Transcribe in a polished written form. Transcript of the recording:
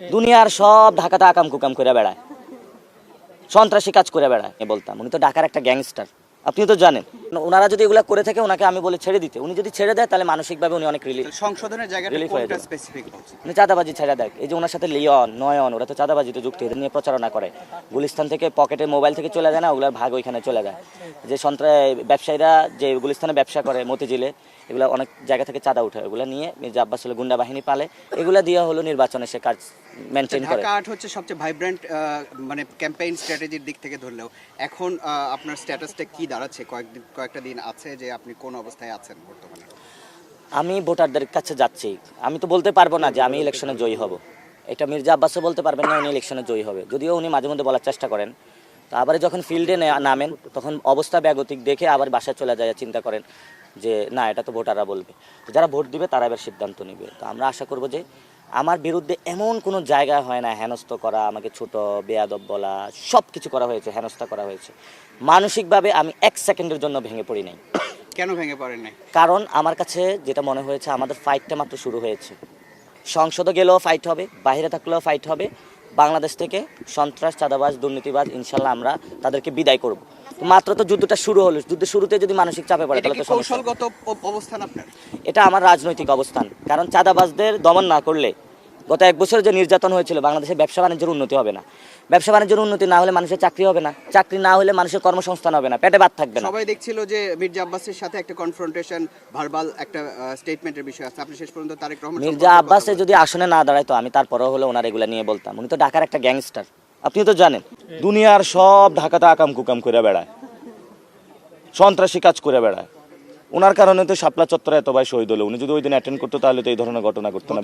দুনিয়ার সব ঢাকাতে আকাম কুকাম করে বেড়ায়, সন্ত্রাসী কাজ করে বেড়ায় বলতাম। উনি তো ঢাকার একটা গ্যাংস্টার, আপনি তো জানেন। ওনারা যদি এগুলা করে থাকে ওনাকে আমি বলে ছেড়ে দিতে, উনি যদি ছেড়ে দেয় তাহলে মানসিকভাবে উনি অনেক সংশোধনের জায়গাটা রিলিফ হয়ে কোনটা যাবে। স্পেসিফিক বলছেন? উনি চাঁদাবাজি ছেড়ে দেয়। এই যে ওনার সাথে লিওন নয়ন, ওরা তো চাঁদাবাজিতে যুক্ত, এদের নিয়ে প্রচারণা করে। গুলিস্তান থেকে পকেটে মোবাইল থেকে চলে যায় না, ওগুলার ভাগ ওইখানে চলে যায়। যে ব্যবসায়ীরা যে গুলিস্তানে ব্যবসা করে মতিঝিলে, এগুলো অনেক জায়গা থেকে চাঁদা উঠে, ওগুলো নিয়ে মির্জা আব্বাস হলো গুন্ডা বাহিনী পালে, এগুলা দিয়ে হলো নির্বাচনে সে কাজ মেনটেন করে। ঢাকা আর্ট হচ্ছে সবচেয়ে ভাইব্রেন্ট মানে ক্যাম্পেইন স্ট্র্যাটেজির দিক থেকে ধরলেও এখন আপনার স্ট্যাটাসটা কি দাঁড়াচ্ছে? কয়েকটা দিন আছে যে আপনি কোন অবস্থায় আছেন বর্তমানে? আমি ভোটারদের কাছে যাচ্ছি, আমি তো বলতে পারবো না যে আমি ইলেকশনে জয়ী হব, এটা মির্জা আব্বাসও বলতে পারবেন না উনি ইলেকশনে জয়ী হবে, যদিও উনি মাঝে মধ্যে বলার চেষ্টা করেন। তো আবার যখন ফিল্ডে নামেন তখন অবস্থা ব্যাগতিক দেখে আবার বাসায় চলে যায়, চিন্তা করেন যে না এটা তো ভোটাররা বলবে। তো যারা ভোট দিবে তারা এবার সিদ্ধান্ত নেবে। তো আমরা আশা করব যে আমার বিরুদ্ধে এমন কোনো জায়গা হয় না হেনস্থ করা, আমাকে ছোট বেয়াদব বলা, সব কিছু করা হয়েছে, হেনস্থা করা হয়েছে। মানসিকভাবে আমি 1 সেকেন্ডের জন্য ভেঙে পড়ি নাই। কেন ভেঙে পড়েন নাই? কারণ আমার কাছে যেটা মনে হয়েছে আমাদের ফাইটটা মাত্র শুরু হয়েছে। সংসদে গেলেও ফাইট হবে, বাইরে থাকলেও ফাইট হবে। বাংলাদেশ থেকে সন্ত্রাস, চাঁদাবাজ, দুর্নীতিবাজ ইনশাল্লাহ আমরা তাদেরকে বিদায় করব। মাত্র তো যুদ্ধটা শুরু হলো, যুদ্ধের শুরুতে যদি মানসিক চাপে পড়ে তাহলে তো সমস্যা। কৌশলগত অবস্থান আপনার? এটা আমার রাজনৈতিক অবস্থান, কারণ চাঁদাবাজদের দমন না করলে গত 1 বছর যে নির্যাতন হয়েছিল, বাংলাদেশের ব্যবসা বাণিজ্যের উন্নতি হবে না। ব্যবসা বাণিজ্যের উন্নতি না হলে মানুষের চাকরি হবে না, চাকরি না হলে মানুষের কর্মসংস্থান হবে না, পেটে ভাত থাকবে না। সবাই দেখছিল যে মির্জা আব্বাসের সাথে একটা কনফ্রন্টেশন, ভার্বাল একটা স্টেটমেন্টের বিষয় আছে। আপনি শেষ পর্যন্ত তারেক রহমান মির্জা আব্বাসে যদি আসনে না দাঁড়ায় তো আমি তারপরেও হলে ওনার এগুলা নিয়ে বলতাম। উনি তো ঢাকার একটা গ্যাংস্টার, আপনি তো জানেন। দুনিয়ার সব ঢাকাতে আকাম কুকাম করে বেড়ায়, সন্ত্রাসী কাজ করে বেড়ায়। ওনার কারণে তো শাপলা চত্বরে এত ভাই শহীদ হলো। উনি যদি ওই দিন অ্যাটেন্ড করতো তাহলে তো এই ধরনের ঘটনা ঘটতো না।